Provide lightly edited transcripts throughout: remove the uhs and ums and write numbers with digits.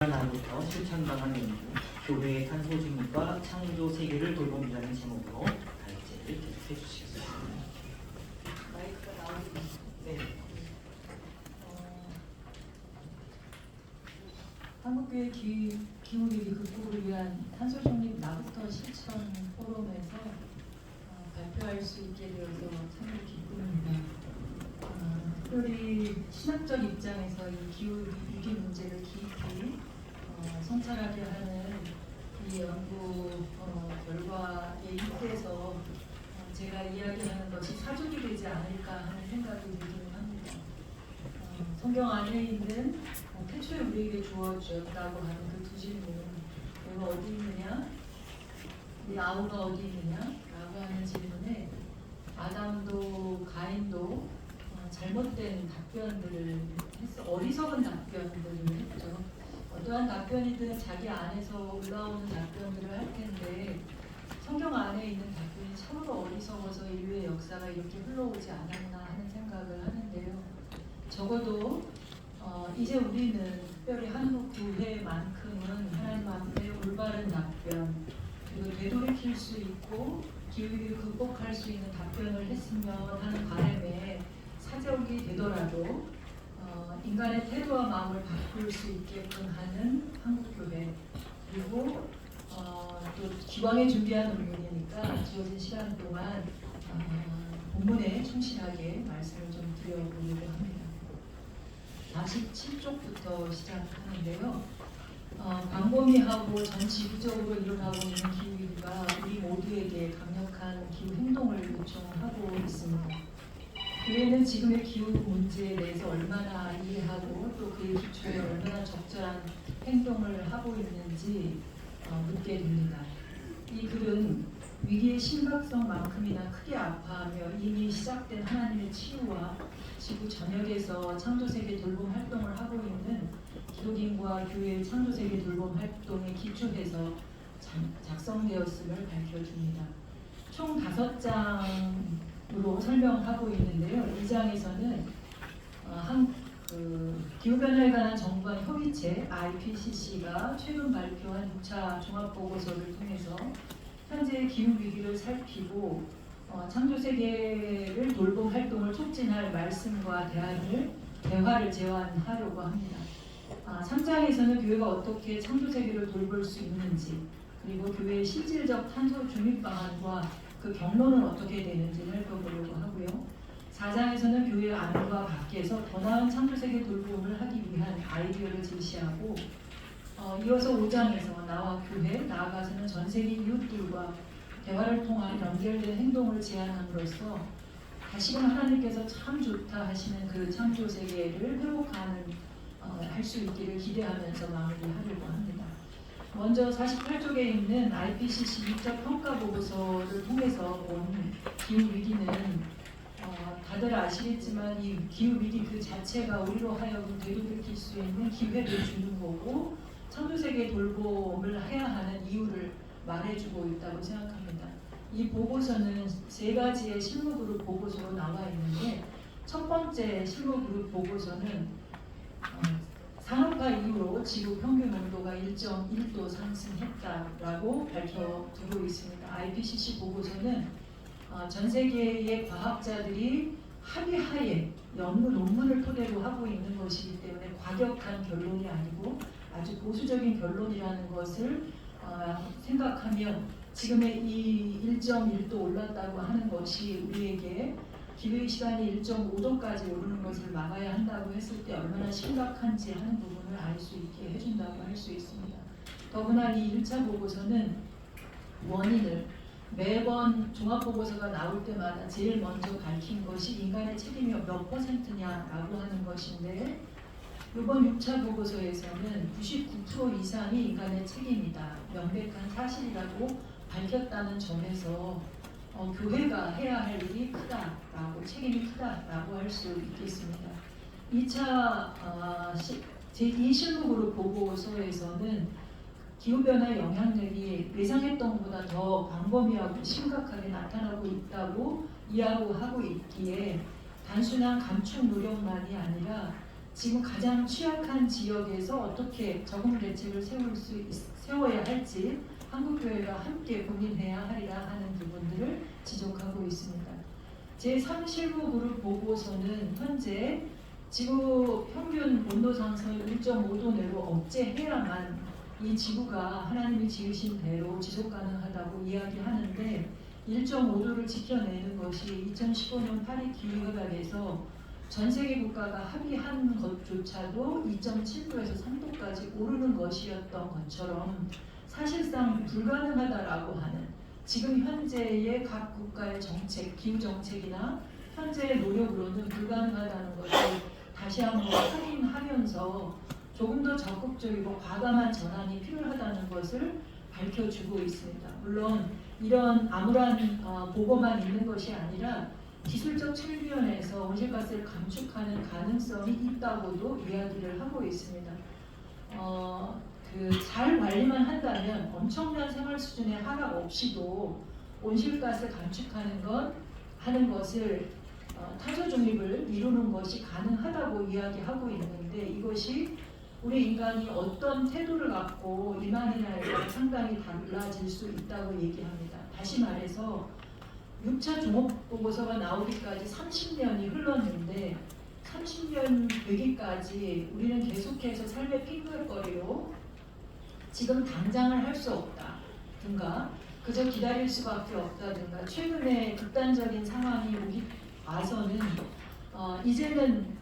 날부터 실천당한 연구, 교회의 탄소 중립과 창조 세계를 돌봄이라는 제목으로 발제를 계속해 주시겠습니다. 마이크가 나오는데. 네. 한국교회 기후위기 극복을 위한 탄소 중립 나부터 실천 포럼에서 발표할 수 있게 되어서 참 기쁩니다. 특별히 신학적 입장에서 이 기후위기 문제를 깊이 성찰하게 하는 이 연구 결과에 입대해서 제가 이야기하는 것이 사족이 되지 않을까 하는 생각이 들기는 합니다. 성경 안에 있는 태초에 우리에게 주어졌다고 하는 그 두 질문, 내가 어디 있느냐, 네 아우가 어디 있느냐 라고 하는 질문에 아담도 가인도 잘못된 답변들을 했어, 어리석은 답변들을 했죠. 어떠한 답변이든 자기 안에서 올라오는 답변들을 할 텐데 성경 안에 있는 답변이 참으로 어리석어서 인류의 역사가 이렇게 흘러오지 않았나 하는 생각을 하는데요. 적어도 이제 우리는 특별히 한국 교회만큼은 하나님 앞에 올바른 답변, 그리고 되돌이킬 수 있고 기후위기를 극복할 수 있는 답변을 했으면 하는 바람에 사적이 되더라도 인간의 태도와 마음을 바꿀 수 있게끔 하는 한국교회, 그리고 또 기왕에 준비한 논문이니까 주어진 시간 동안 본문에 충실하게 말씀을 좀 드려보려고 합니다. 47쪽부터 시작하는데요. 광범위하고 전 지구적으로 일어나고 있는 기후위기가 우리 모두에게 강력한 기후 행동을 요청하고 있습니다. 교회는 지금의 기후 문제에 대해서 얼마나 이해하고 또 그의 기초에 얼마나 적절한 행동을 하고 있는지 묻게 됩니다. 이 글은 위기의 심각성만큼이나 크게 아파하며 이미 시작된 하나님의 치유와 지구 전역에서 창조세계 돌봄 활동을 하고 있는 기독인과 교회의 창조세계 돌봄 활동에 기초해서 작성되었음을 밝혀줍니다. 총 5장으로 설명하고 있는데요. 2장에서는 기후변화에 관한 정부간 협의체 IPCC가 최근 발표한 6차 종합보고서를 통해서 현재의 기후위기를 살피고 창조세계를 돌봄 활동을 촉진할 말씀과 대화를 제안하려고 합니다. 3장에서는 교회가 어떻게 창조세계를 돌볼 수 있는지, 그리고 교회의 실질적 탄소 중립 방안과 그 경로는 어떻게 되는지를 살펴보려고 하고요. 4장에서는 교회 안과 밖에서 더 나은 창조세계 돌봄을 하기 위한 아이디어를 제시하고 이어서 5장에서 나와 교회, 나아가서는 전 세계 이웃들과 대화를 통한 연결된 행동을 제안함으로써 다시금 하나님께서 참 좋다 하시는 그 창조세계를 회복하는 할 수 있기를 기대하면서 마무리하려고 합니다. 먼저 48쪽에 있는 IPCC 6차 평가보고서를 통해서 본 기후위기는 다들 아시겠지만 이 기후위기 그 자체가 우리로 하여금 되돌이킬 수 있는 기회를 주는 거고 창조세계 돌봄을 해야 하는 이유를 말해주고 있다고 생각합니다. 이 보고서는 3가지의 실무그룹 보고서로 나와 있는데 첫 번째 실무그룹 보고서는 산업화 이후로 지구 평균 온도가 1.1도 상승했다라고 밝혀두고 있습니다. IPCC 보고서는 전 세계의 과학자들이 합의하에 연구 논문을 토대로 하고 있는 것이기 때문에 과격한 결론이 아니고 아주 보수적인 결론이라는 것을 생각하면 지금의 이 1.1도 올랐다고 하는 것이 우리에게 기후의 시간이 1.5도까지 오르는 것을 막아야 한다고 했을 때 얼마나 심각한지 하는 부분을 알 수 있게 해준다고 할 수 있습니다. 더구나 이 1차 보고서는 원인을 매번 종합보고서가 나올 때마다 제일 먼저 밝힌 것이 인간의 책임이 몇 %냐라고 하는 것인데 이번 6차 보고서에서는 99% 이상이 인간의 책임이다, 명백한 사실이라고 밝혔다는 점에서 교회가 해야 할 일이 크다라고, 책임이 크다라고 할 수 있겠습니다. 2차 제2실무그룹 보고서에서는 기후변화의 영향력이 예상했던 것보다 더 광범위하고 심각하게 나타나고 있다고 이야기하고 있기에 단순한 감축 노력만이 아니라 지금 가장 취약한 지역에서 어떻게 적응 대책을 세워야 할지 한국교회가 함께 고민해야 하리라 하는 부분들을 지적하고 있습니다. 제3실무 그룹 보고서는 현재 지구 평균 온도 상승을 1.5도 내로 억제해야만 이 지구가 하나님이 지으신 대로 지속 가능하다고 이야기하는데 1.5도를 지켜내는 것이 2015년 파리 기후협약에서 전 세계 국가가 합의한 것조차도 2.7도에서 3도까지 오르는 것이었던 것처럼 사실상 불가능하다라고 하는 지금 현재의 각 국가의 정책, 기후 정책이나 현재의 노력으로는 불가능하다는 것을 다시 한번 확인하면서 조금 더 적극적이고 과감한 전환이 필요하다는 것을 밝혀주고 있습니다. 물론 이런 암울한 보고만 있는 것이 아니라 기술적 측면에서 온실가스를 감축하는 가능성이 있다고도 이야기를 하고 있습니다. 잘 관리만 한다면 엄청난 생활 수준의 하락 없이도 온실가스 감축하는 하는 것을 탄소 중립을 이루는 것이 가능하다고 이야기하고 있는데 이것이 우리 인간이 어떤 태도를 갖고 임하느냐에 상당히 달라질 수 있다고 얘기합니다. 다시 말해서 6차 종합보고서가 나오기까지 30년이 흘렀는데 30년 되기까지 우리는 계속해서 삶의 핑글거리로 지금 당장을 할 수 없다든가 그저 기다릴 수밖에 없다든가 최근에 극단적인 상황이 와서는 이제는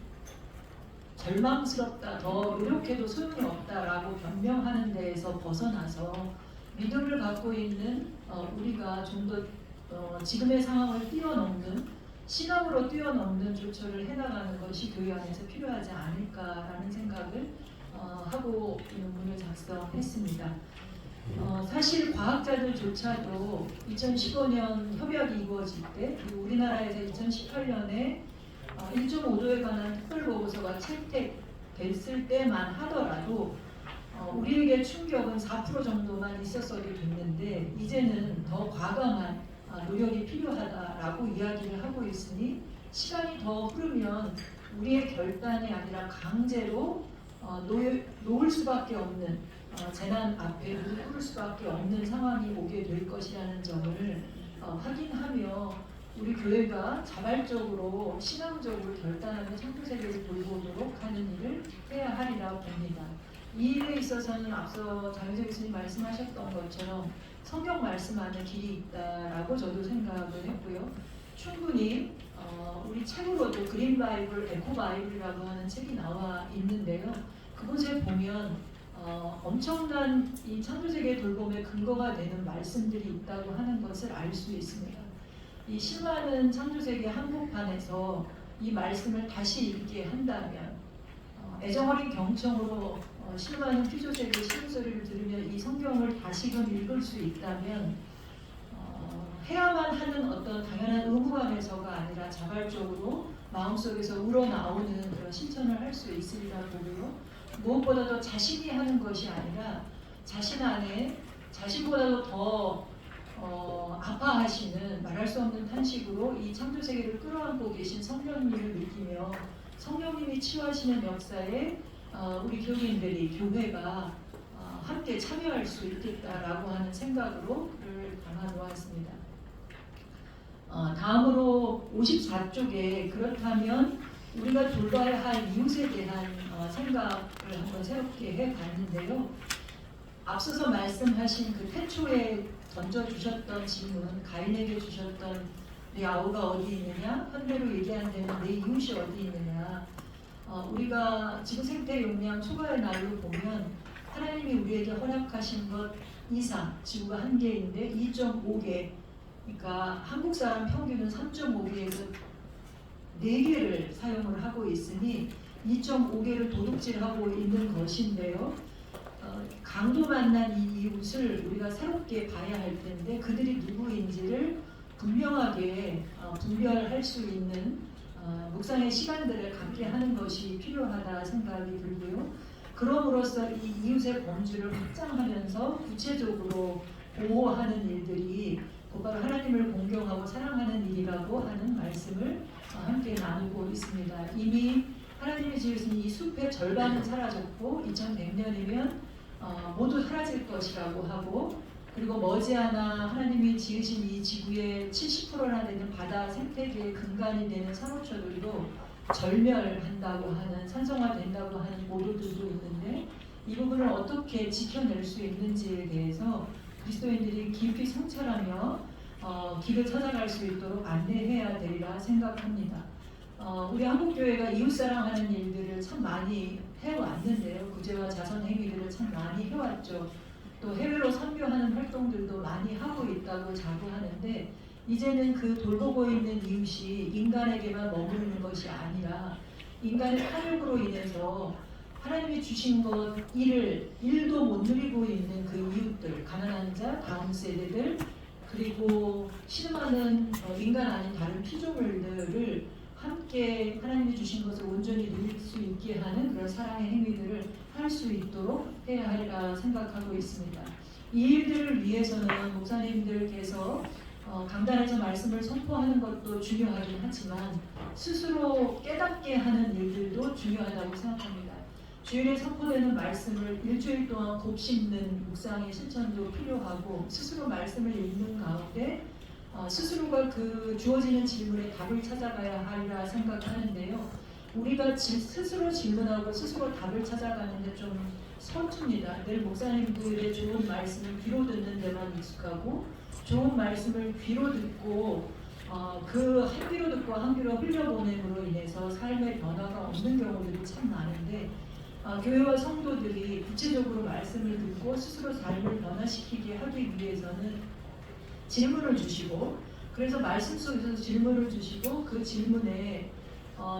절망스럽다, 더 노력해도 소용이 없다라고 변명하는 데에서 벗어나서 믿음을 갖고 있는 우리가 좀 더 지금의 상황을 뛰어넘는 신앙으로 뛰어넘는 조처를 해나가는 것이 교회 안에서 필요하지 않을까라는 생각을 하고 논문을 작성했습니다. 사실 과학자들조차도 2015년 협약이 이루어질 때 그리고 우리나라에서 2018년에 1.5도에 관한 특별보고서가 채택됐을 때만 하더라도 우리에게 충격은 4% 정도만 있었어도 됐는데 이제는 더 과감한 노력이 필요하다라고 이야기를 하고 있으니 시간이 더 흐르면 우리의 결단이 아니라 강제로 놓을 수밖에 없는 재난 앞에 무릎 꿇을 수밖에 없는 상황이 오게 될 것이라는 점을 확인하며 우리 교회가 자발적으로 신앙적으로 결단하며 창조세계를 돌보도록 하는 일을 해야 하리라 봅니다. 이 일에 있어서는 앞서 장윤재 교수님 말씀하셨던 것처럼 성경 말씀 안에 길이 있다라고 저도 생각을 했고요. 충분히 우리 책으로도 그린 바이블, 에코 바이블이라고 하는 책이 나와 있는데요. 그곳에 보면 엄청난 이 창조세계 돌봄의 근거가 되는 말씀들이 있다고 하는 것을 알 수 있습니다. 이 실마는 창조세계 한국판에서 이 말씀을 다시 읽게 한다면 애정어린 경청으로 실마는 피조세계 시음소리를 들으며 이 성경을 다시금 읽을 수 있다면 해야만 하는 어떤 당연한 의무감에서가 아니라 자발적으로 마음속에서 우러나오는 그런 실천을 할 수 있으리라 보고요. 무엇보다도 자신이 하는 것이 아니라 자신 안에 자신보다도 더 아파하시는 말할 수 없는 탄식으로 이 창조세계를 끌어안고 계신 성령님을 느끼며 성령님이 치유하시는 역사에 우리 교인들이 교회가 함께 참여할 수 있겠다라고 하는 생각으로 글을 담아놓았습니다. 다음으로 54쪽에 그렇다면 우리가 돌봐야 할 이웃에 대한 생각을 한번 새롭게 해봤는데요. 앞서서 말씀하신 그 태초에 던져주셨던 질문, 가인에게 주셨던 내 아우가 어디 있느냐, 현대로 얘기한다면 내 이웃이 어디 있느냐. 우리가 지구 생태 용량 초과의 날로 보면 하나님이 우리에게 허락하신 것 이상 지구가 한 개인데 2.5개, 그러니까 한국 사람 평균은 3.5개에서 4개를 사용을 하고 있으니 2.5개를 도둑질하고 있는 것인데요. 강도 만난 이 이웃을 우리가 새롭게 봐야 할 텐데 그들이 누구인지를 분명하게 분별할 수 있는 묵상의 시간들을 갖게 하는 것이 필요하다 생각이 들고요. 그럼으로써 이 이웃의 범주를 확장하면서 구체적으로 보호하는 일들이 곧바로 하나님을 공경하고 사랑하는 일이라고 하는 말씀을 함께 나누고 있습니다. 이미 하나님이 지으신 이 숲의 절반은 사라졌고 2100년이면 모두 사라질 것이라고 하고, 그리고 머지않아 하나님이 지으신 이 지구의 70%나 되는 바다 생태계의 근간이 되는 산호초들도 절멸한다고 하는, 산성화된다고 하는 보도들도 있는데, 이 부분을 어떻게 지켜낼 수 있는지에 대해서 그리스도인들이 깊이 성찰하며 길을 찾아갈 수 있도록 안내해야 되리라 생각합니다. 우리 한국교회가 이웃사랑하는 일들을 참 많이 해왔는데요. 구제와 자선 행위들을 참 많이 해왔죠. 또 해외로 선교하는 활동들도 많이 하고 있다고 자부하는데, 이제는 그 돌보고 있는 이웃이 인간에게만 머무르는 것이 아니라 인간의 탐욕으로 인해서 하나님이 주신 것 일도 못 누리고 있는 그 이웃들, 가난한 자, 다음 세대들, 그리고 신음하는 인간 아닌 다른 피조물들을 함께 하나님이 주신 것을 온전히 누릴 수 있게 하는 그런 사랑의 행위들을 할 수 있도록 해야 하리라 생각하고 있습니다. 이 일들을 위해서는 목사님들께서 강단에서 말씀을 선포하는 것도 중요하긴 하지만 스스로 깨닫게 하는 일들도 중요하다고 생각합니다. 주일에 선포되는 말씀을 일주일 동안 곱씹는 묵상의 실천도 필요하고, 스스로 말씀을 읽는 가운데 스스로가 그 주어지는 질문에 답을 찾아가야 하리라 생각하는데요. 우리가 스스로 질문하고 스스로 답을 찾아가는데 좀 서툽니다. 늘 목사님들의 좋은 말씀을 귀로 듣는 데만 익숙하고, 좋은 말씀을 귀로 듣고 그 한 귀로 듣고 한 귀로 흘려보냄으로 인해서 삶의 변화가 없는 경우들이 참 많은데, 교회와 성도들이 구체적으로 말씀을 듣고 스스로 삶을 변화시키게 하기 위해서는 질문을 주시고, 그래서 말씀 속에서 질문을 주시고 그 질문에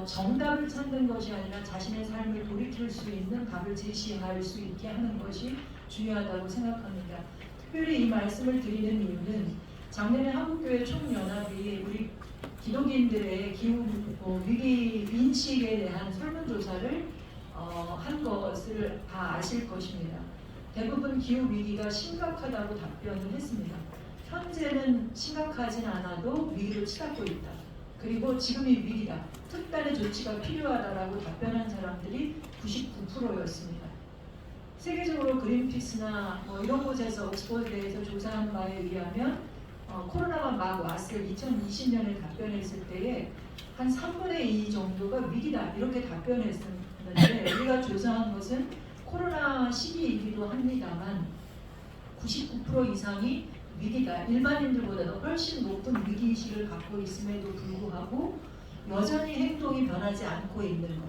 정답을 찾는 것이 아니라 자신의 삶을 돌이킬 수 있는 답을 제시할 수 있게 하는 것이 중요하다고 생각합니다. 특별히 이 말씀을 드리는 이유는 작년에 한국교회 총연합이 우리 기독인들의 기후 위기 인식에 대한 설문조사를 한 것을 다 아실 것입니다. 대부분 기후 위기가 심각하다고 답변을 했습니다. 현재는 심각하진 않아도 위기를 치닫고 있다. 그리고 지금이 위기다. 특단의 조치가 필요하다라고 답변한 사람들이 99%였습니다. 세계적으로 그린피스나 이런 곳에서 옥스퍼드대에서 조사한 바에 의하면 코로나가 막 왔을 2020년에 답변했을 때에 한 3분의 2 정도가 위기다 이렇게 답변했었는데, 우리가 조사한 것은 코로나 시기이기도 합니다만 99% 이상이 위기다, 일반인들보다도 훨씬 높은 위기의식을 갖고 있음에도 불구하고 여전히 행동이 변하지 않고 있는 것,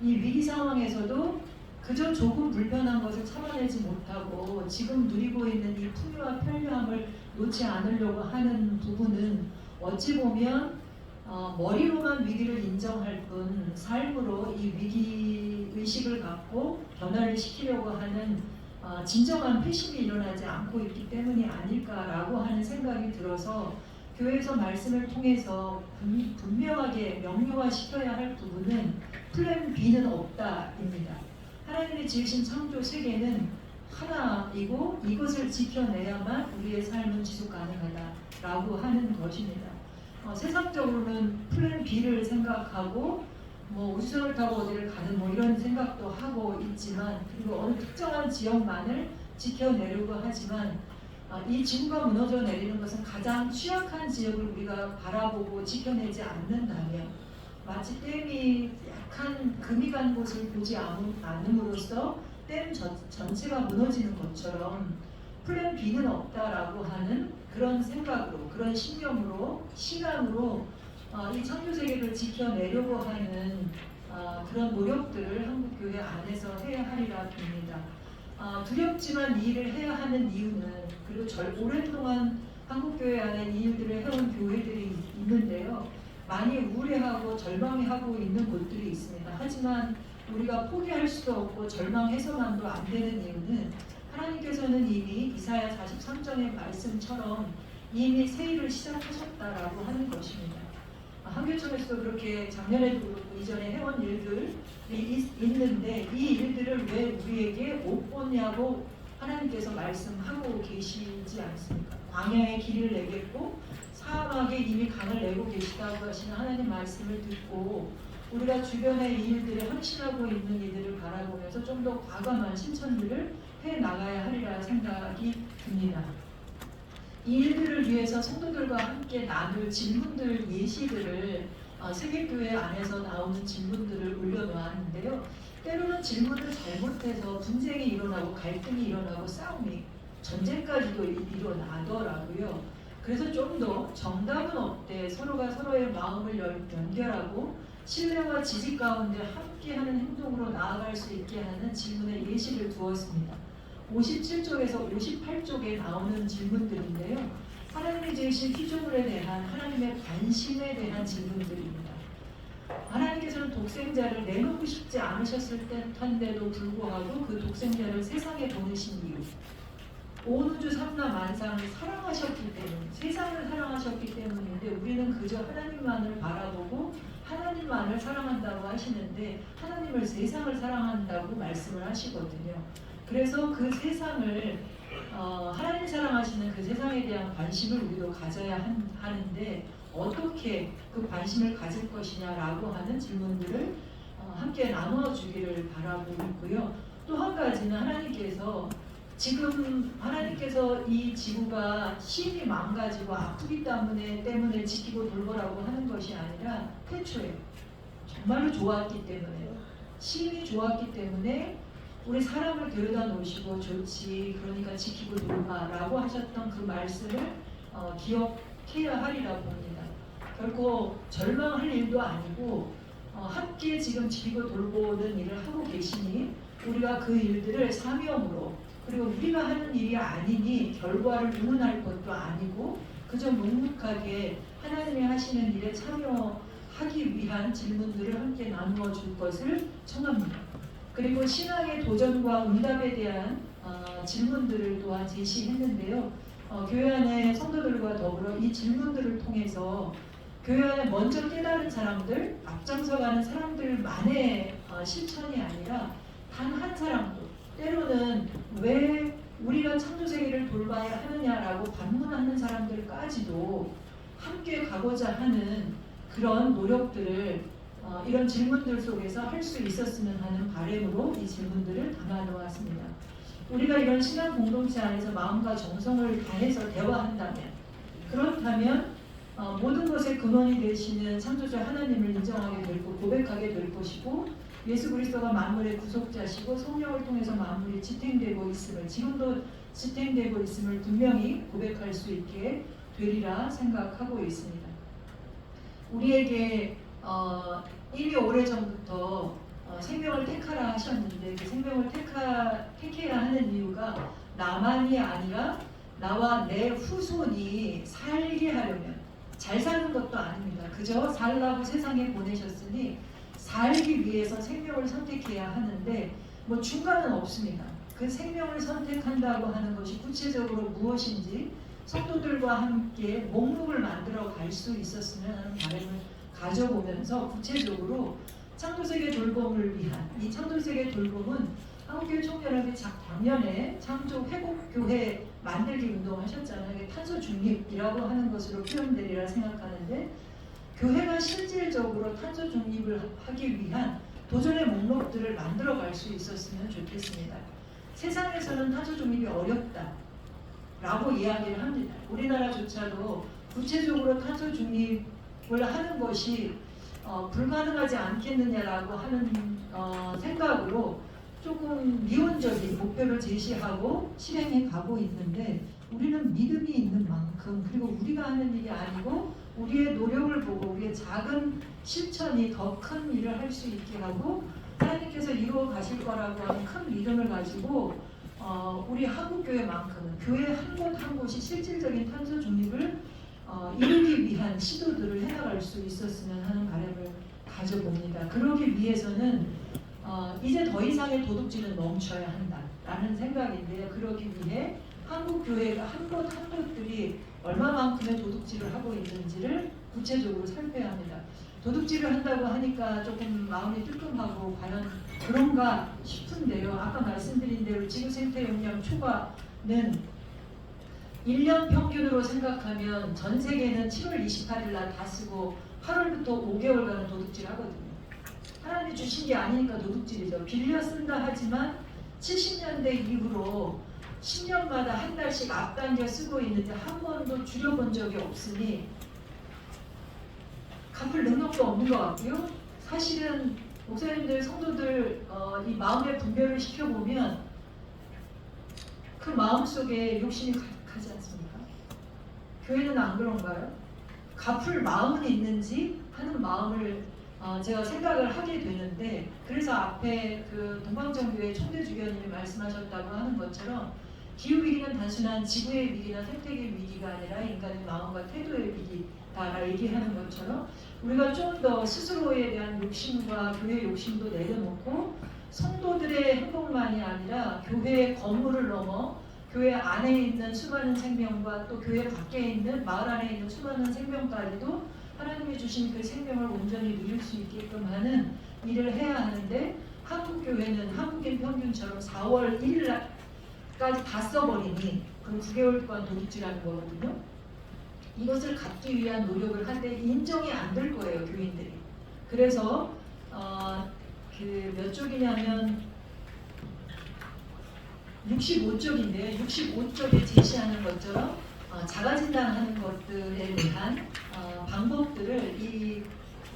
이 위기 상황에서도 그저 조금 불편한 것을 참아내지 못하고 지금 누리고 있는 이 풍요와 편리함을 놓지 않으려고 하는 부분은 어찌 보면 머리로만 위기를 인정할 뿐 삶으로 이 위기 의식을 갖고 변화를 시키려고 하는 진정한 회심이 일어나지 않고 있기 때문이 아닐까라고 하는 생각이 들어서, 교회에서 말씀을 통해서 분명하게 명료화시켜야 할 부분은 플랜 B는 없다입니다. 하나님이 지으신 창조 세계는 하나이고 이것을 지켜내야만 우리의 삶은 지속 가능하다라고 하는 것입니다. 세상적으로는 플랜 B를 생각하고 우주선을 타고 어디를 가는 이런 생각도 하고 있지만, 그리고 어느 특정한 지역만을 지켜내려고 하지만 이 지구가 무너져 내리는 것은 가장 취약한 지역을 우리가 바라보고 지켜내지 않는다면, 마치 댐이 약한 금이 간 곳을 보지 않음으로써 댐 전체가 무너지는 것처럼 플랜 B는 없다라고 하는 그런 생각으로, 그런 신념으로, 시간으로 이 창조세계를 지켜내려고 하는 그런 노력들을 한국교회 안에서 해야 하리라 봅니다. 두렵지만 이 일을 해야 하는 이유는, 그리고 오랜 동안 한국교회 안에 이 일들을 해온 교회들이 있는데요, 많이 우울해하고 절망하고 있는 곳들이 있습니다. 하지만 우리가 포기할 수도 없고 절망해서만도 안 되는 이유는, 하나님께서는 이미 이사야 43장의 말씀처럼 이미 새 일을 시작하셨다라고 하는 것입니다. 한교총에서도 그렇게 작년에도 그렇고 이전에 해온 일들이 있는데, 이 일들을 왜 우리에게 못 보냐고 하나님께서 말씀하고 계시지 않습니까? 광야에 길을 내겠고 사막에 이미 강을 내고 계시다고 하시는 하나님 말씀을 듣고 우리가 주변의 이 일들에 헌신하고 있는 이들을 바라보면서 좀 더 과감한 실천들을 해 나가야 하리라 생각이 듭니다. 이 일들을 위해서 성도들과 함께 나눌 질문들, 예시들을 세계교회 안에서 나오는 질문들을 올려놓았는데요. 때로는 질문을 잘못해서 분쟁이 일어나고 갈등이 일어나고 싸움이 전쟁까지도 일어나더라고요. 그래서 좀 더 정답은 없대 서로가 서로의 마음을 연결하고 신뢰와 지지 가운데 함께하는 행동으로 나아갈 수 있게 하는 질문의 예시를 두었습니다. 57쪽에서 58쪽에 나오는 질문들인데요. 하나님이 지으신 피조물에 대한 하나님의 관심에 대한 질문들입니다. 하나님께서는 독생자를 내놓고 싶지 않으셨을 텐데도 불구하고 그 독생자를 세상에 보내신 이유, 온 우주 삼라 만상을 사랑하셨기 때문, 세상을 사랑하셨기 때문인데 우리는 그저 하나님만을 바라보고 하나님만을 사랑한다고 하시는데 하나님을 세상을 사랑한다고 말씀을 하시거든요. 그래서 그 세상을 하나님 사랑하시는 그 세상에 대한 관심을 우리도 가져야 하는데 어떻게 그 관심을 가질 것이냐라고 하는 질문들을 함께 나누어 주기를 바라고 있고요. 또 한 가지는 하나님께서 이 지구가 심히 망가지고 아프기 때문에 지키고 돌보라고 하는 것이 아니라 태초에 정말로 좋았기 때문에 심히 좋았기 때문에 우리 사람을 데려다 놓으시고 좋지 그러니까 지키고 돌봐라고 하셨던 그 말씀을 기억해야 하리라고 봅니다. 결코 절망할 일도 아니고 함께 지금 지키고 돌보는 일을 하고 계시니 우리가 그 일들을 사명으로 그리고 우리가 하는 일이 아니니 결과를 의논할 것도 아니고 그저 묵묵하게 하나님이 하시는 일에 참여하기 위한 질문들을 함께 나누어 줄 것을 청합니다. 그리고 신앙의 도전과 응답에 대한 질문들을 또한 제시했는데요. 교회 안의 성도들과 더불어 이 질문들을 통해서 교회 안에 먼저 깨달은 사람들, 앞장서가는 사람들만의 실천이 아니라 단 한 사람도 때로는 왜 우리가 창조세계를 돌봐야 하느냐라고 반문하는 사람들까지도 함께 가고자 하는 그런 노력들을 이런 질문들 속에서 할 수 있었으면 하는 바람으로 이 질문들을 담아놓았습니다. 우리가 이런 신앙 공동체 안에서 마음과 정성을 다해서 그렇다면 모든 것의 근원이 되시는 창조자 하나님을 인정하게 될 것, 고백하게 될 것이고 예수 그리스도가 만물의 구속자시고 성령을 통해서 만물이 지탱되고 있음을 지금도 지탱되고 있음을 분명히 고백할 수 있게 되리라 생각하고 있습니다. 우리에게 이미 오래전부터 생명을 택하라 하셨는데 그 생명을 택해야 하는 이유가 나만이 아니라 나와 내 후손이 살게 하려면 잘 사는 것도 아닙니다. 그저 살라고 세상에 보내셨으니 살기 위해서 생명을 선택해야 하는데 뭐 중간은 없습니다. 그 생명을 선택한다고 하는 것이 구체적으로 무엇인지 성도들과 함께 목록을 만들어 갈 수 있었으면 하는 바람을 가져보면서 구체적으로 창조세계 돌봄을 위한 이 창조세계 돌봄은 한국교회 총연합이 작년에 창조 회복교회 만들기 운동하셨잖아요. 이게 탄소 중립이라고 하는 것으로 표현되리라 생각하는데 교회가 실질적으로 탄소 중립을 하기 위한 도전의 목록들을 만들어 갈 수 있었으면 좋겠습니다. 세상에서는 탄소 중립이 어렵다라고 이야기를 합니다. 우리나라조차도 구체적으로 탄소 중립을 하는 것이 불가능하지 않겠느냐라고 하는 생각으로 조금 미온적인 목표를 제시하고 실행해 가고 있는데 우리는 믿음이 있는 만큼 그리고 우리가 하는 일이 아니고 우리의 노력을 보고 우리의 작은 실천이 더 큰 일을 할 수 있게 하고 하나님께서 이루어 가실 거라고 하는 큰 믿음을 가지고 우리 한국교회만큼은 교회 한 곳 한 곳이 실질적인 탄소 중립을 이루기 위한 시도들을 해나갈 수 있었으면 하는 바람을 가져봅니다. 그러기 위해서는 이제 더 이상의 도둑질은 멈춰야 한다라는 생각인데요. 그러기 위해 한국교회가 한 곳 한 곳들이 얼마만큼의 도둑질을 하고 있는지를 구체적으로 살펴야 합니다. 도둑질을 한다고 하니까 조금 마음이 뜨끔하고 과연 그런가 싶은데요. 아까 말씀드린 대로 지구생태 용량 초과는 1년 평균으로 생각하면 전 세계는 7월 28일 날 다 쓰고 8월부터 5개월간은 도둑질 하거든요. 하나님이 주신 게 아니니까 도둑질이죠. 빌려 쓴다 하지만 70년대 이후로 10년마다 한 달씩 앞당겨 쓰고 있는데 한 번도 줄여본 적이 없으니 갚을 능력도 없는 것 같고요. 사실은 목사님들, 성도들 이 마음의 분별을 시켜보면 그 마음속에 욕심이 가득하지 않습니까? 교회는 안 그런가요? 갚을 마음은 있는지 하는 마음을 제가 생각을 하게 되는데, 그래서 앞에 그 동방정교회 총대주교님이 말씀하셨다고 하는 것처럼 기후위기는 단순한 지구의 위기나 생태계 위기가 아니라 인간의 마음과 태도의 위기다라 얘기하는 것처럼 우리가 좀 더 스스로에 대한 욕심과 교회 욕심도 내려놓고 성도들의 행복만이 아니라 교회의 건물을 넘어 교회 안에 있는 수많은 생명과 또 교회 밖에 있는 마을 안에 있는 수많은 생명까지도 하나님이 주신 그 생명을 온전히 누릴 수 있게끔 하는 일을 해야 하는데, 한국교회는 한국인 평균처럼 4월 1일까지 다 써버리니 그럼 9개월 동안 도둑질하는 거거든요. 이것을 갚기 위한 노력을 할 때 인정이 안 될 거예요, 교인들이. 그래서 그 몇 쪽이냐면 65쪽인데 65쪽에 제시하는 것처럼 자가진단하는 것들에 대한 방법들을 이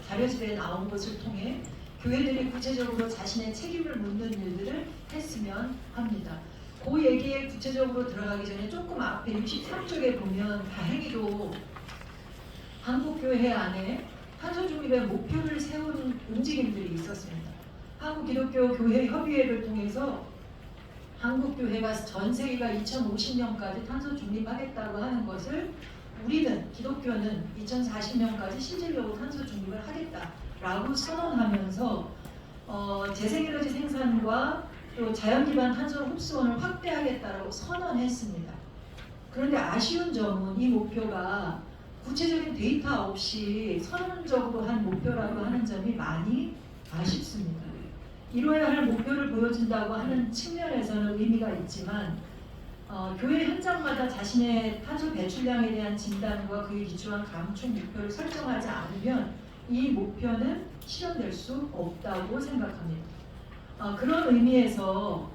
자료집에 나온 것을 통해 교회들이 구체적으로 자신의 책임을 묻는 일들을 했으면 합니다. 그 얘기에 구체적으로 들어가기 전에 조금 앞에 63쪽에 보면 다행히도 한국교회 안에 탄소중립의 목표를 세운 움직임들이 있었습니다. 한국기독교교회협의회를 통해서 한국교회가 전 세계가 2050년까지 탄소 중립하겠다고 하는 것을 우리는 기독교는 2040년까지 실질적으로 탄소 중립을 하겠다라고 선언하면서 재생에너지 생산과 또 자연기반 탄소 흡수원을 확대하겠다라고 선언했습니다. 그런데 아쉬운 점은 이 목표가 구체적인 데이터 없이 선언적으로 한 목표라고 하는 점이 많이 아쉽습니다. 이뤄야 할 목표를 보여준다고 하는 측면에서는 의미가 있지만 교회 현장마다 자신의 탄소 배출량에 대한 진단과 그에 기초한 감축 목표를 설정하지 않으면 이 목표는 실현될 수 없다고 생각합니다. 그런 의미에서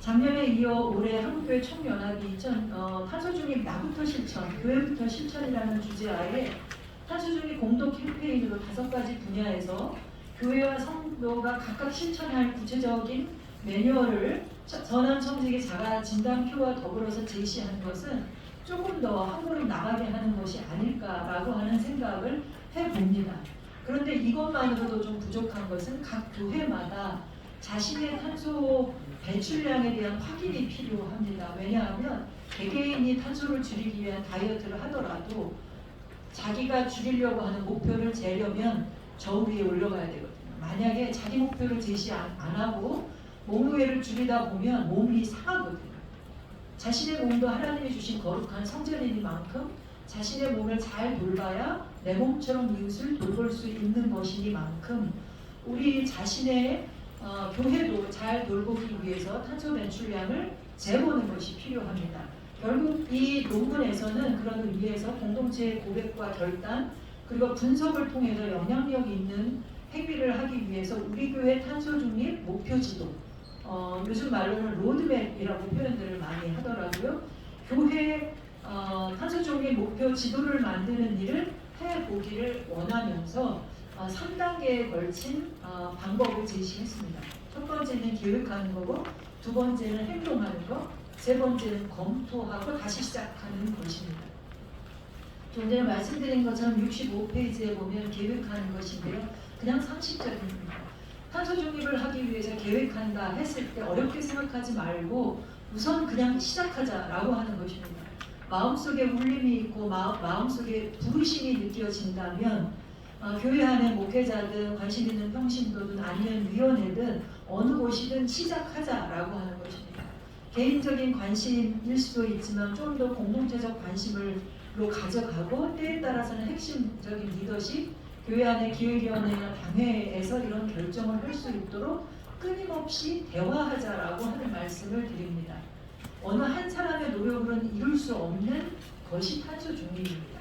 작년에 이어 올해 한국교회 총연합이 탄소중립 나부터 실천, 교회부터 실천이라는 주제하에 탄소중립 공동 캠페인으로 5가지 분야에서 교회와 성도가 각각 실천할 구체적인 매뉴얼을 전환청지기 자가진단표와 더불어서 제시한 것은 조금 더 한 걸음 나가게 하는 것이 아닐까라고 하는 생각을 해봅니다. 그런데 이것만으로도 좀 부족한 것은 각 교회마다 자신의 탄소 배출량에 대한 확인이 필요합니다. 왜냐하면 개개인이 탄소를 줄이기 위한 다이어트를 하더라도 자기가 줄이려고 하는 목표를 재려면 저 위에 올라가야 되거든요. 만약에 자기 목표를 제시 안 하고 몸무게를 줄이다 보면 몸이 상하거든요. 자신의 몸도 하나님이 주신 거룩한 성전이니만큼 자신의 몸을 잘 돌봐야 내 몸처럼 이웃을 돌볼 수 있는 것이니만큼 우리 자신의 교회도 잘 돌보기 위해서 탄소 배출량을 재보는 것이 필요합니다. 결국 이 논문에서는 그런 의미에서 공동체의 고백과 결단 그리고 분석을 통해서 영향력 있는 행위를 하기 위해서 우리 교회 탄소 중립 목표 지도, 요즘 말로는 로드맵이라고 표현들을 많이 하더라고요. 교회 탄소 중립 목표 지도를 만드는 일을 해보기를 원하면서 3단계에 걸친 방법을 제시했습니다. 첫 번째는 계획하는 거고, 두 번째는 행동하는 거, 세 번째는 검토하고 다시 시작하는 것입니다. 좀 전에 말씀드린 것처럼 65페이지에 보면 계획하는 것인데요. 그냥 상식적입니다. 탄소 중립을 하기 위해서 계획한다 했을 때 어렵게 생각하지 말고 우선 그냥 시작하자라고 하는 것입니다. 마음속에 울림이 있고 마음속에 부르심이 느껴진다면 교회 안에 목회자든 관심 있는 평신도든 아니면 위원회든 어느 곳이든 시작하자라고 하는 것입니다. 개인적인 관심일 수도 있지만 좀 더 공동체적 관심으로 가져가고 때에 따라서는 핵심적인 리더십, 교회 안의 기획위원회나 당회에서 이런 결정을 할 수 있도록 끊임없이 대화하자라고 하는 말씀을 드립니다. 어느 한 사람의 노력으로는 이룰 수 없는 것이 탄소 중립입니다.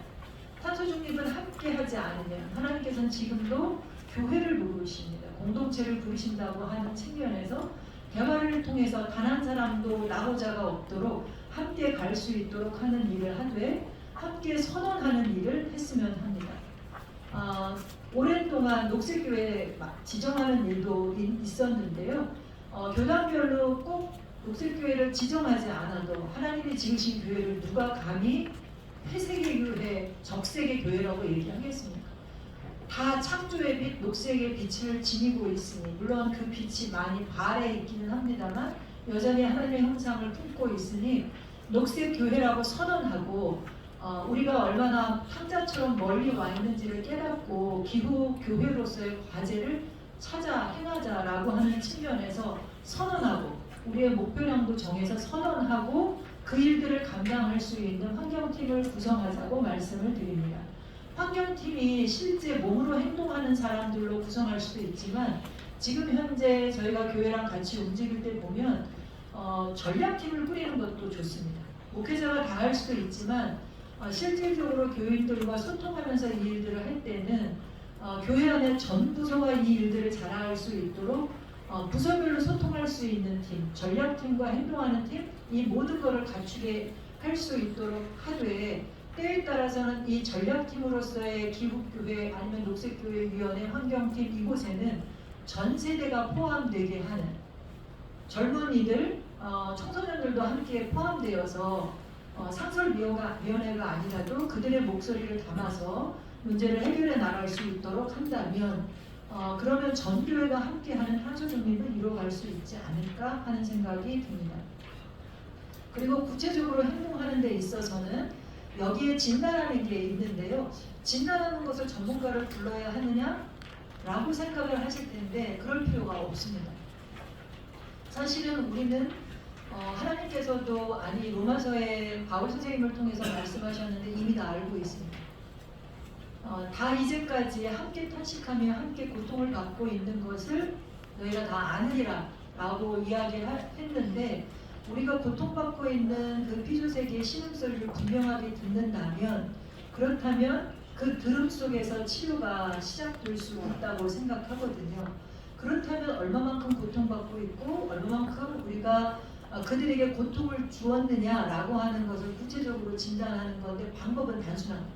탄소 중립은 함께 하지 않으면 하나님께서는 지금도 교회를 부르십니다. 공동체를 부르신다고 하는 측면에서 대화를 통해서 단 한 사람도 나고자가 없도록 함께 갈 수 있도록 하는 일을 하되 함께 선언하는 일을 했으면 합니다. 오랜 동안 녹색교회 지정하는 일도 있었는데요. 교단별로 꼭 녹색교회를 지정하지 않아도 하나님이 지으신 교회를 누가 감히 회색의 교회, 적색의 교회라고 얘기하겠습니까? 다 창조의 빛, 녹색의 빛을 지니고 있으니 물론 그 빛이 많이 발해 있기는 합니다만 여전히 하나님의 형상을 품고 있으니 녹색 교회라고 선언하고 우리가 얼마나 황자처럼 멀리 와 있는지를 깨닫고 기후 교회로서의 과제를 찾아 행하자라고 하는 측면에서 선언하고 우리의 목표량도 정해서 선언하고 그 일들을 감당할 수 있는 환경팀을 구성하자고 말씀을 드립니다. 환경팀이 실제 몸으로 행동하는 사람들로 구성할 수도 있지만 지금 현재 저희가 교회랑 같이 움직일 때 보면 전략팀을 꾸리는 것도 좋습니다. 목회자가 다 할 수도 있지만 실질적으로 교인들과 소통하면서 이 일들을 할 때는 교회 안에 전 부서가 이 일들을 잘할 수 있도록 부서별로 소통할 수 있는 팀, 전략팀과 행동하는 팀, 이 모든 것을 갖추게 할 수 있도록 하되 때에 따라서는 이 전략팀으로서의 기후교회 아니면 녹색교회위원회 환경팀 이곳에는 전 세대가 포함되게 하는 젊은이들, 청소년들도 함께 포함되어서 상설위원회가 아니라도 그들의 목소리를 담아서 문제를 해결해 나갈 수 있도록 한다면 그러면 전 교회가 함께하는 탄소 중립을 이루어갈 수 있지 않을까 하는 생각이 듭니다. 그리고 구체적으로 행동하는 데 있어서는 여기에 진단하는 게 있는데요. 진단하는 것을 전문가를 불러야 하느냐? 라고 생각을 하실 텐데 그럴 필요가 없습니다. 사실은 우리는 하나님께서도 로마서의 바울 선생님을 통해서 말씀하셨는데 이미 다 알고 있습니다. 다 이제까지 함께 탄식하며 함께 고통을 받고 있는 것을 너희가 다 아느니라 라고 이야기했는데 우리가 고통받고 있는 그 피조세계의 신음소리를 분명하게 듣는다면 그렇다면 그 들음 속에서 치료가 시작될 수 있다고 생각하거든요. 그렇다면 얼마만큼 고통받고 있고 얼마만큼 우리가 그들에게 고통을 주었느냐라고 하는 것을 구체적으로 진단하는 건데 방법은 단순합니다.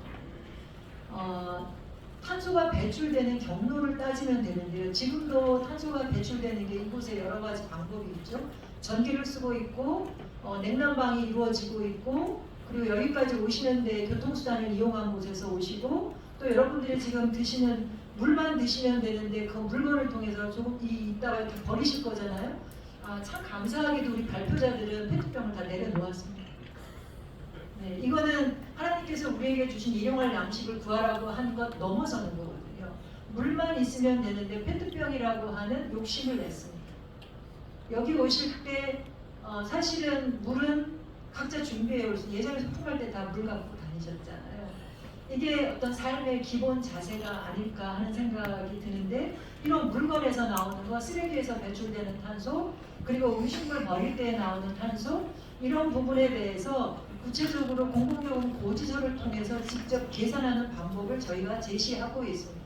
탄소가 배출되는 경로를 따지면 되는데요. 지금도 탄소가 배출되는 게 이곳에 여러 가지 방법이 있죠. 전기를 쓰고 있고 냉난방이 이루어지고 있고 그리고 여기까지 오시는데 교통수단을 이용한 곳에서 오시고 또 여러분들이 지금 드시는 물만 드시면 되는데 그 물건을 통해서 조금 이따가 이렇게 버리실 거잖아요. 참 감사하게도 우리 발표자들은 페트병을 다 내려놓았습니다. 네, 이거는 하나님께서 우리에게 주신 일용할 양식을 구하라고 한 것 넘어서는 거거든요. 물만 있으면 되는데 페트병이라고 하는 욕심을 냈습니다. 여기 오실 때 사실은 물은 각자 준비해 오신 예전에 소풍할 때 다 물 갖고 다니셨잖아요. 이게 어떤 삶의 기본 자세가 아닐까 하는 생각이 드는데 이런 물건에서 나오는 거, 쓰레기에서 배출되는 탄소, 그리고 음식물 버릴 때 나오는 탄소 이런 부분에 대해서 구체적으로 공공요금 고지서를 통해서 직접 계산하는 방법을 저희가 제시하고 있습니다.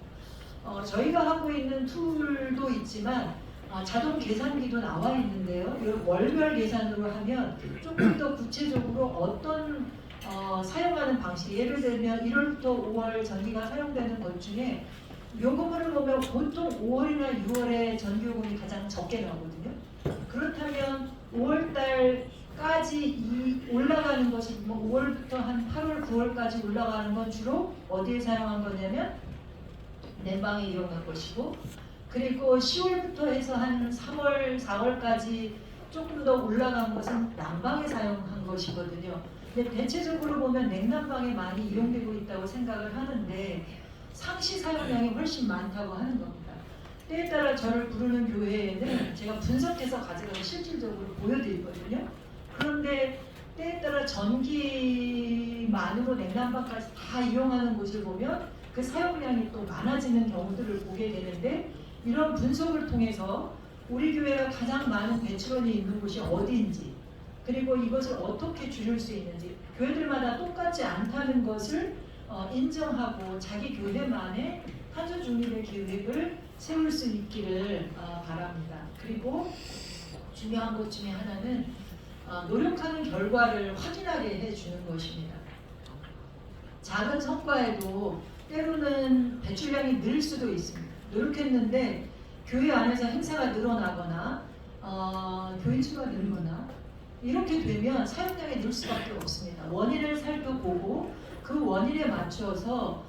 저희가 하고 있는 툴도 있지만 자동 계산기도 나와 있는데요. 이걸 월별 계산으로 하면 조금 더 구체적으로 어떤 사용하는 방식, 예를 들면 1월부터 5월 전기가 사용되는 것 중에 요금을 보면 보통 5월이나 6월에 전기요금이 가장 적게 나오거든요. 그렇다면 5월달까지 올라가는 것이 5월부터 한 8월, 9월까지 올라가는 건 주로 어디에 사용한 거냐면 냉방에 이용한 것이고 그리고 10월부터 해서 한 3월, 4월까지 조금 더 올라간 것은 난방에 사용한 것이거든요. 근데 대체적으로 보면 냉난방에 많이 이용되고 있다고 생각을 하는데 상시 사용량이 훨씬 많다고 하는 겁니다. 때에 따라 저를 부르는 교회에는 제가 분석해서 가져가서 실질적으로 보여드리거든요. 그런데 때에 따라 전기만으로 냉난방까지 다 이용하는 곳을 보면 그 사용량이 또 많아지는 경우들을 보게 되는데 이런 분석을 통해서 우리 교회가 가장 많은 배출원이 있는 곳이 어디인지 그리고 이것을 어떻게 줄일 수 있는지 교회들마다 똑같지 않다는 것을 인정하고 자기 교회만의 탄소 중립의 계획을 세울 수 있기를 바랍니다. 그리고 중요한 것 중에 하나는 노력하는 결과를 확인하게 해주는 것입니다. 작은 성과에도 때로는 배출량이 늘 수도 있습니다. 노력했는데 교회 안에서 행사가 늘어나거나 교인 수가 늘거나 이렇게 되면 사용량이 늘 수밖에 없습니다. 원인을 살펴보고 그 원인에 맞춰서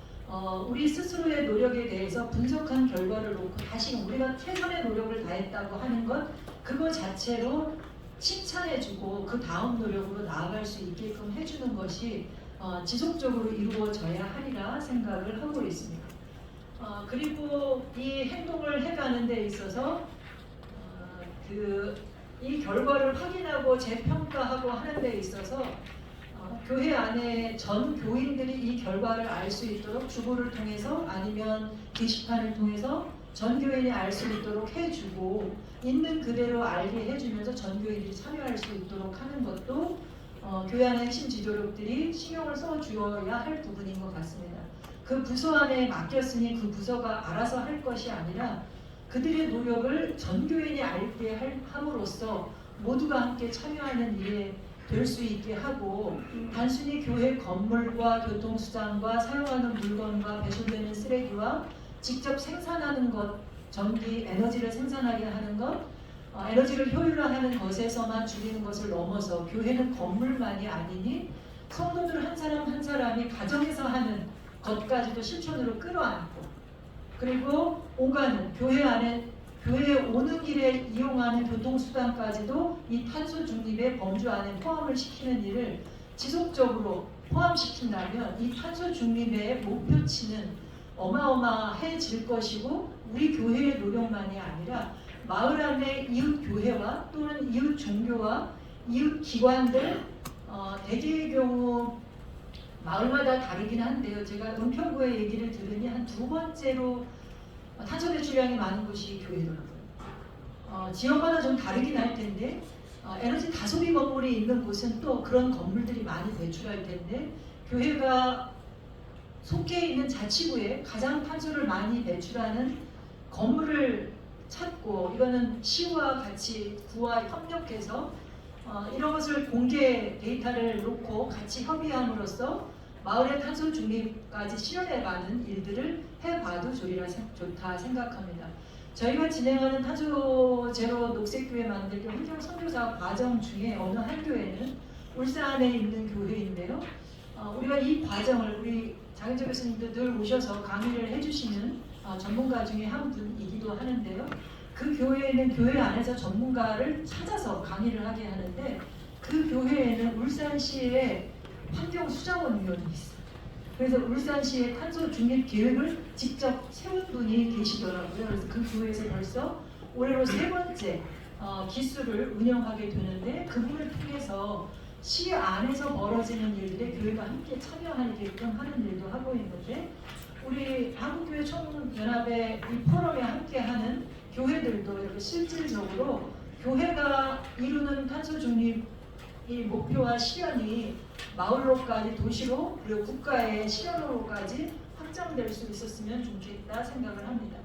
우리 스스로의 노력에 대해서 분석한 결과를 놓고 다시 우리가 최선의 노력을 다했다고 하는 것 그거 자체로 칭찬해주고 그 다음 노력으로 나아갈 수 있게끔 해주는 것이 지속적으로 이루어져야 하리라 생각을 하고 있습니다. 그리고 이 행동을 해가는 데 있어서 이 결과를 확인하고 재평가하고 하는 데 있어서 교회 안에 전 교인들이 이 결과를 알 수 있도록 주보를 통해서 아니면 게시판을 통해서 전 교인이 알 수 있도록 해주고 있는 그대로 알게 해주면서 전 교인들이 참여할 수 있도록 하는 것도 교회 안의 핵심 지도력들이 신경을 써주어야 할 부분인 것 같습니다. 그 부서 안에 맡겼으니 그 부서가 알아서 할 것이 아니라 그들의 노력을 전 교인이 알게 함으로써 모두가 함께 참여하는 일에 될 수 있게 하고 단순히 교회 건물과 교통수단과 사용하는 물건과 배출되는 쓰레기와 직접 생산하는 것, 전기, 에너지를 생산하게 하는 것, 에너지를 효율화하는 것에서만 줄이는 것을 넘어서 교회는 건물만이 아니니 성도들 한 사람 한 사람이 가정에서 하는 것까지도 실천으로 끌어안고 그리고 오가는 교회에 오는 길에 이용하는 교통수단까지도 이 탄소 중립의 범주 안에 포함을 시키는 일을 지속적으로 포함시킨다면 이 탄소 중립의 목표치는 어마어마해질 것이고 우리 교회의 노력만이 아니라 마을 안의 이웃 교회와 또는 이웃 종교와 이웃 기관들 대개의 경우 마을마다 다르긴 한데요. 제가 은평구의 얘기를 들으니 한 두 번째로 탄소 배출량이 많은 곳이 교회더라고요. 지역마다 좀 다르긴 할 텐데 에너지 다소비 건물이 있는 곳은 또 그런 건물들이 많이 배출할 텐데 교회가 속해 있는 자치구에 가장 탄소를 많이 배출하는 건물을 찾고 이거는 시와 같이 구와 협력해서 이런 것을 공개 데이터를 놓고 같이 협의함으로써 마을의 탄소 중립까지 실현해가는 일들을 해봐도 좋다 생각합니다. 저희가 진행하는 탄소 제로 녹색교회 만들기 환경 선교사 과정 중에 어느 한 교회는 울산에 있는 교회인데요. 우리가 이 과정을 우리 장인철 교수님도 늘 오셔서 강의를 해주시는 전문가 중에 한 분이기도 하는데요. 그 교회에는 교회 안에서 전문가를 찾아서 강의를 하게 하는데 그 교회에는 울산시의 환경수자원위원이 있어요. 그래서 울산시의 탄소 중립 계획을 직접 세운 분이 계시더라고요. 그래서 그 교회에서 벌써 올해로 3번째 기수를 운영하게 되는데 그분을 통해서 시 안에서 벌어지는 일들에 교회가 함께 참여하게끔 하는 일도 하고 있는데 우리 한국교회 총연합의 이 포럼에 함께하는 교회들도 이렇게 실질적으로 교회가 이루는 탄소 중립 이 목표와 실현이 마을로까지 도시로 그리고 국가의 실현으로까지 확장될 수 있었으면 좋겠다 생각을 합니다.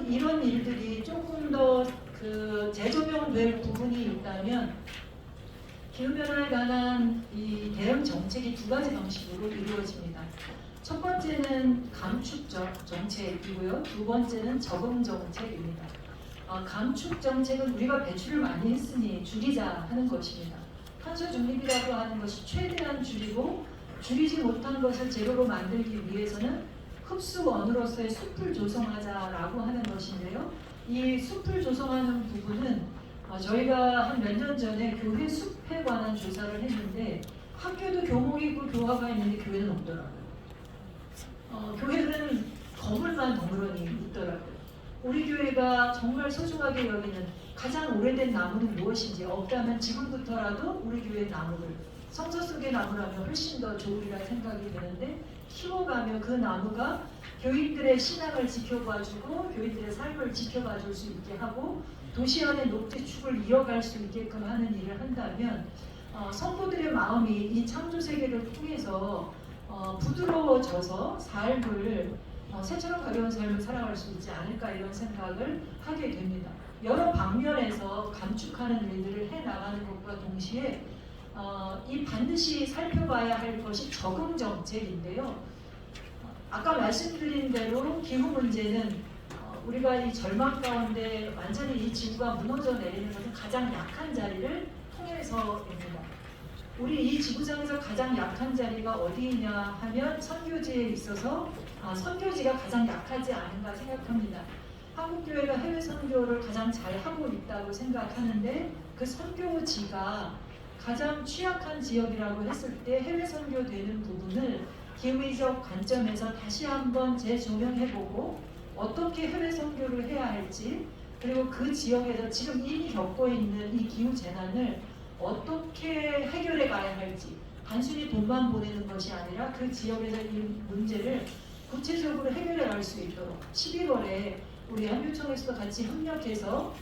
이런 일들이 조금 더 재조명될 부분이 있다면 기후변화에 관한 이 대응 정책이 2가지 방식으로 이루어집니다. 첫 번째는 감축 정책이고요. 2번째는 적응 정책입니다. 감축 정책은 우리가 배출을 많이 했으니 줄이자 하는 것입니다. 탄소 중립이라고 하는 것이 최대한 줄이고 줄이지 못한 것을 제로로 만들기 위해서는 흡수원으로서의 숲을 조성하자라고 하는 것인데요. 이 숲을 조성하는 부분은 저희가 한 몇 년 전에 교회 숲에 관한 조사를 했는데 학교도 교목이 있고 교화가 있는데 교회는 없더라고요. 교회는 건물만 덩그러니 있더라고요. 우리 교회가 정말 소중하게 여기는 가장 오래된 나무는 무엇인지 없다면 지금부터라도 우리 교회의 나무를 성서 속의 나무라면 훨씬 더 좋으리라 생각이 되는데 키워가며 그 나무가 교인들의 신앙을 지켜봐주고 교인들의 삶을 지켜봐줄 수 있게 하고 도시 안의 녹지축을 이어갈 수 있게끔 하는 일을 한다면 성도들의 마음이 이 창조 세계를 통해서 부드러워져서 삶을 새처럼 가벼운 삶을 살아갈 수 있지 않을까 이런 생각을 하게 됩니다. 여러 방면에서 감축하는 일들을 해나가는 것과 동시에 이 반드시 살펴봐야 할 것이 적응 정책인데요. 아까 말씀드린 대로 기후 문제는 우리가 이 절망 가운데 완전히 이 지구가 무너져 내리는 것은 가장 약한 자리를 통해서입니다. 우리 이 지구상에서 가장 약한 자리가 어디이냐 하면 선교지에 있어서 선교지가 가장 약하지 않은가 생각합니다. 한국교회가 해외 선교를 가장 잘 하고 있다고 생각하는데 그 선교지가 가장 취약한 지역이라고 했을 때 해외 선교되는 부분을 기후의적 관점에서 다시 한번 재조명해보고 어떻게 해외 선교를 해야 할지 그리고 그 지역에서 지금 이미 겪고 있는 이 기후 재난을 어떻게 해결해 가야 할지 단순히 돈만 보내는 것이 아니라 그 지역에서 이 문제를 구체적으로 해결해 갈 수 있도록 11월에 우리 한교총에서도 같이 협력해서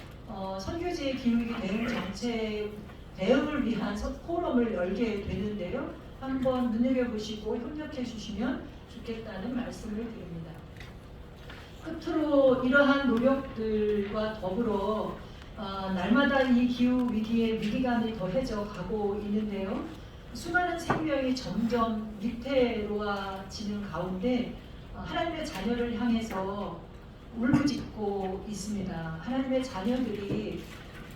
선교지의 기후위기 대응 정책 대응을 위한 포럼을 열게 되는데요. 한번 눈여겨보시고 협력해 주시면 좋겠다는 말씀을 드립니다. 끝으로 이러한 노력들과 더불어 날마다 이 기후 위기의 위기감이 더해져 가고 있는데요. 수많은 생명이 점점 위태로워지는 가운데 하나님의 자녀를 향해서 울부짖고 있습니다. 하나님의 자녀들이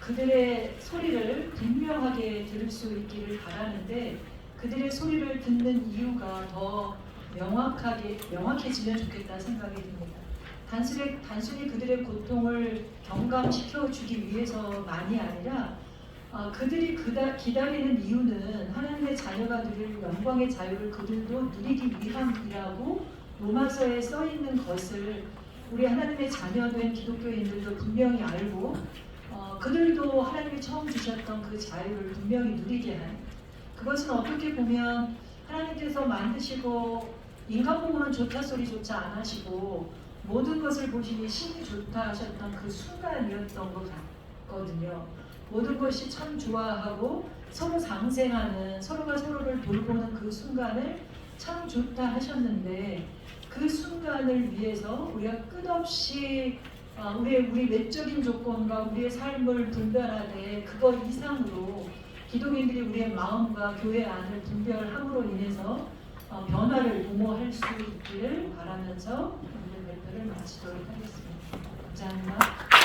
그들의 소리를 분명하게 들을 수 있기를 바라는데 그들의 소리를 듣는 이유가 더 명확해지면 좋겠다 생각이 듭니다. 단순히 그들의 고통을 경감시켜주기 위해서만이 아니라 그들이 기다리는 이유는 하나님의 자녀가 누릴 영광의 자유를 그들도 누리기 위함이라고 로마서에 써있는 것을 우리 하나님의 자녀된 기독교인들도 분명히 알고 그들도 하나님이 처음 주셨던 그 자유를 분명히 누리게 한 그것은 어떻게 보면 하나님께서 만드시고 인간 보고는 좋다 소리조차 안 하시고 모든 것을 보시니 신이 좋다 하셨던 그 순간이었던 것 같거든요. 모든 것이 참 좋아하고 서로 상생하는 서로가 서로를 돌보는 그 순간을 참 좋다 하셨는데 그 순간을 위해서 우리가 끝없이 우리 외적인 조건과 우리의 삶을 분별하되 그것 이상으로 기독인들이 우리의 마음과 교회 안을 분별함으로 인해서 변화를 도모할 수 있기를 바라면서 오늘 발표를 마치도록 하겠습니다. 감사합니다.